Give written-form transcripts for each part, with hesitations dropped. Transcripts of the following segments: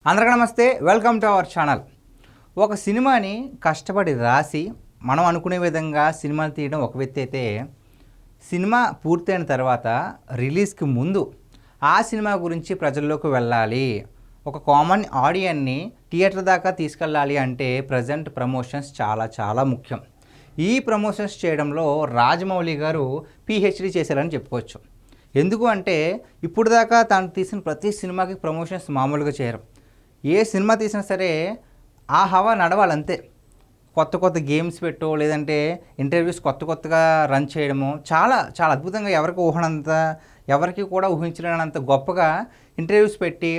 అందరికీ నమస్తే, welcome to our channel. ఒక సినిమాని కష్టపడి రాసి మనం అనుకునే విధంగా సినిమాలు తీయడం ఒక వ్యక్తి అయితే, సినిమా పూర్తయిన తర్వాత రిలీజ్కి ముందు ఆ సినిమా గురించి ప్రజల్లోకి వెళ్ళాలి, ఒక కామన్ ఆడియన్ని థియేటర్ దాకా తీసుకెళ్ళాలి అంటే ప్రజెంట్ ప్రమోషన్స్ చాలా ముఖ్యం. ఈ ప్రమోషన్స్ చేయడంలో రాజమౌళి గారు పిహెచ్డి చేశారని చెప్పుకోవచ్చు. ఎందుకు అంటే ఇప్పుడు దాకా తాను తీసిన ప్రతి సినిమాకి ప్రమోషన్స్ మామూలుగా చేయరు. ఏ సినిమా తీసినా సరే ఆ హవా నడవాలంతే. కొత్త గేమ్స్ పెట్టో లేదంటే ఇంటర్వ్యూస్ కొత్తగా రన్ చేయడము చాలా అద్భుతంగా, ఎవరికి కూడా ఊహించలేనంత గొప్పగా ఇంటర్వ్యూస్ పెట్టి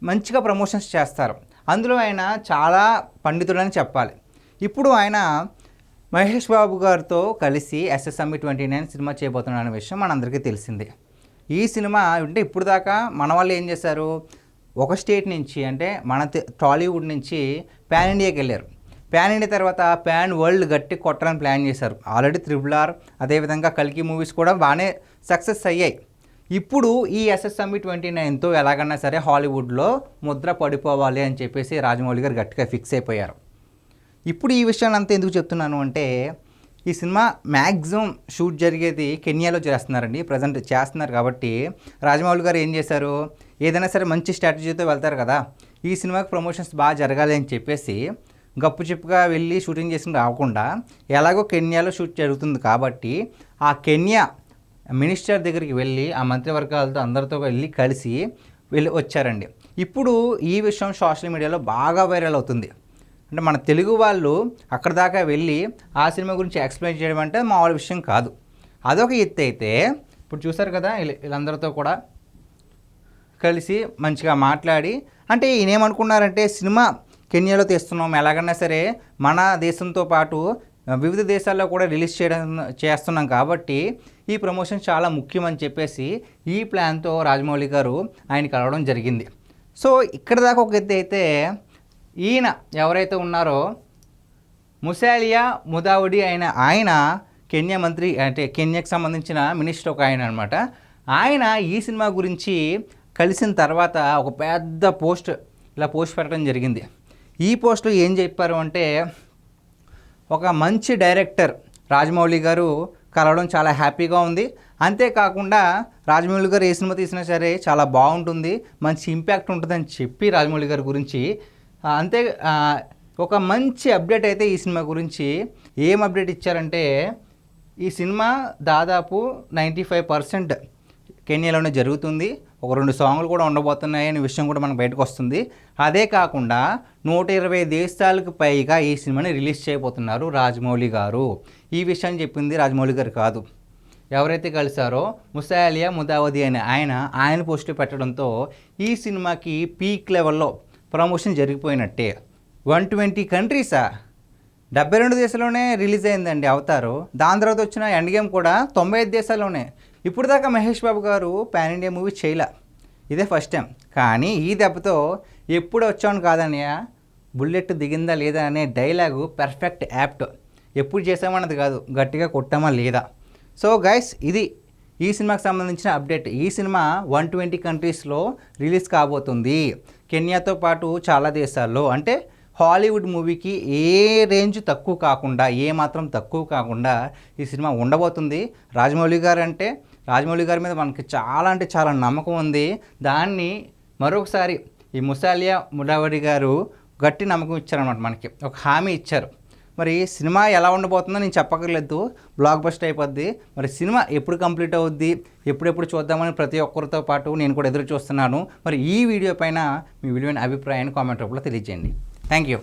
మంచిగా ప్రమోషన్స్ చేస్తారు. అందులో ఆయన చాలా పండితుడని చెప్పాలి. ఇప్పుడు ఆయన మహేష్ బాబు గారితో కలిసి SSME 29 సినిమా చేయబోతున్న విషయం మనందరికీ తెలిసిందే. ఈ సినిమా అంటే ఇప్పుడు దాకా మన వాళ్ళు ఏం చేశారు, ఒక స్టేట్ నుంచి అంటే మన టాలీవుడ్ నుంచి పాన్ ఇండియాకి వెళ్ళారు. పాన్ ఇండియా తర్వాత పాన్ వరల్డ్ గట్టి కొట్టాలని ప్లాన్ చేశారు. ఆల్రెడీ RRR అదేవిధంగా కల్కి మూవీస్ కూడా బాగానే సక్సెస్ అయ్యాయి. ఇప్పుడు ఈ SSME 29తో ఎలాగన్నా సరే హాలీవుడ్లో ముద్ర పడిపోవాలి అని చెప్పేసి రాజమౌళి గారు గట్టిగా ఫిక్స్ అయిపోయారు. ఇప్పుడు ఈ విషయాన్ని అంతా ఎందుకు చెప్తున్నాను అంటే, ఈ సినిమా మ్యాక్సిమం షూట్ జరిగేది కెన్యాలో చేస్తున్నారండి, ప్రజెంట్ చేస్తున్నారు. కాబట్టి రాజమౌళి గారు ఏం చేశారు, ఏదైనా సరే మంచి స్ట్రాటజీతో వెళ్తారు కదా, ఈ సినిమాకి ప్రమోషన్స్ బాగా జరగాలి అని చెప్పేసి గప్పుచిప్పుగా వెళ్ళి షూటింగ్ చేసుకుని రాకుండా ఎలాగో కెన్యాలో షూట్ జరుగుతుంది కాబట్టి ఆ కెన్యా మినిస్టర్ దగ్గరికి వెళ్ళి ఆ మంత్రివర్గాలతో అందరితో వెళ్ళి కలిసి వచ్చారండి. ఇప్పుడు ఈ విషయం సోషల్ మీడియాలో బాగా వైరల్ అవుతుంది. అంటే మన తెలుగు వాళ్ళు అక్కడ దాకా వెళ్ళి ఆ సినిమా గురించి ఎక్స్ప్లెయిన్ చేయడం అంటే మామూలు విషయం కాదు. అదొక ఎత్తు అయితే, ఇప్పుడు చూసారు కదా వీళ్ళందరితో కూడా కలిసి మంచిగా మాట్లాడి, అంటే ఈయనేమనుకున్నారంటే సినిమా కెన్యాలో తీస్తున్నాం, ఎలాగన్నా సరే మన దేశంతో పాటు వివిధ దేశాల్లో కూడా రిలీజ్ చేస్తున్నాం కాబట్టి ఈ ప్రమోషన్ చాలా ముఖ్యమని చెప్పేసి ఈ ప్లాన్తో రాజమౌళి గారు ఆయన కలవడం జరిగింది. సో ఇక్కడ దాకా ఒక ఎత్తు అయితే, ఈయన ఎవరైతే ఉన్నారో ముసాలియా ముదావడి ఆయన కెన్యా మంత్రి, అంటే కెన్యాకి సంబంధించిన మినిస్టర్ ఒక ఆయన అనమాట. ఆయన ఈ సినిమా గురించి కలిసిన తర్వాత ఒక పెద్ద పోస్ట్ పెట్టడం జరిగింది. ఈ పోస్ట్లో ఏం చెప్పారు అంటే, ఒక మంచి డైరెక్టర్ రాజమౌళి గారు కలవడం చాలా హ్యాపీగా ఉంది, అంతేకాకుండా రాజమౌళి గారు ఏ సినిమా తీసినా సరే చాలా బాగుంటుంది, మంచి ఇంపాక్ట్ ఉంటుందని చెప్పి రాజమౌళి గారి గురించి అంతే ఒక మంచి అప్డేట్ అయితే ఈ సినిమా గురించి ఏం అప్డేట్ ఇచ్చారంటే, ఈ సినిమా దాదాపు 95% కెన్యాలోనే జరుగుతుంది, ఒక 2 సాంగ్లు కూడా ఉండబోతున్నాయి అనే విషయం కూడా మనకు బయటకు వస్తుంది. అదే కాకుండా 120 దేశాలకు పైగా ఈ సినిమాని రిలీజ్ చేయబోతున్నారు రాజమౌళి గారు. ఈ విషయం చెప్పింది రాజమౌళి గారు కాదు, ఎవరైతే కలిసారో ముసాలియా ముదావది అని ఆయన పోస్ట్ పెట్టడంతో ఈ సినిమాకి పీక్ లెవెల్లో ప్రమోషన్ జరిగిపోయినట్టే. 120 కంట్రీసా, 72 దేశాల్లోనే రిలీజ్ అయిందండి అవతారు. దాని తర్వాత వచ్చిన ఎండ్ గేమ్ కూడా 95 దేశాల్లోనే. ఇప్పుడు దాకా మహేష్ బాబు గారు పాన్ ఇండియా మూవీ చేయలే, ఇదే ఫస్ట్ టైం. కానీ ఈ దెబ్బతో ఎప్పుడు వచ్చాను కాదన్నయ్య, బుల్లెట్ దిగిందా లేదా అనే డైలాగు పర్ఫెక్ట్ యాప్ట్. ఎప్పుడు చేసామన్నది కాదు, గట్టిగా కొట్టామా లేదా. సో గైస్, ఇది ఈ సినిమాకి సంబంధించిన అప్డేట్. ఈ సినిమా 120 కంట్రీస్లో రిలీజ్ కాబోతుంది, కెన్యాతో పాటు చాలా దేశాల్లో. అంటే హాలీవుడ్ మూవీకి ఏ రేంజ్ తక్కువ కాకుండా, ఏ మాత్రం తక్కువ కాకుండా ఈ సినిమా ఉండబోతుంది. రాజమౌళి గారి మీద మనకి చాలా నమ్మకం ఉంది. దాన్ని మరొకసారి ఈ ముసాలియా ముదావడి గారు గట్టి నమ్మకం ఇచ్చారన్నమాట, మనకి ఒక హామీ ఇచ్చారు. మరి సినిమా ఎలా ఉండబోతుందో నేను చెప్పక్కర్లేదు, బ్లాక్ బస్టర్ అయిపోద్ది. మరి సినిమా ఎప్పుడు కంప్లీట్ అవుద్ది, ఎప్పుడెప్పుడు చూద్దామని ప్రతి ఒక్కరితో పాటు నేను కూడా ఎదురు చూస్తున్నాను. మరి ఈ వీడియో పైన మీ విలువైన అభిప్రాయాన్ని కామెంట్ రూపంలో తెలియజేయండి. Thank you.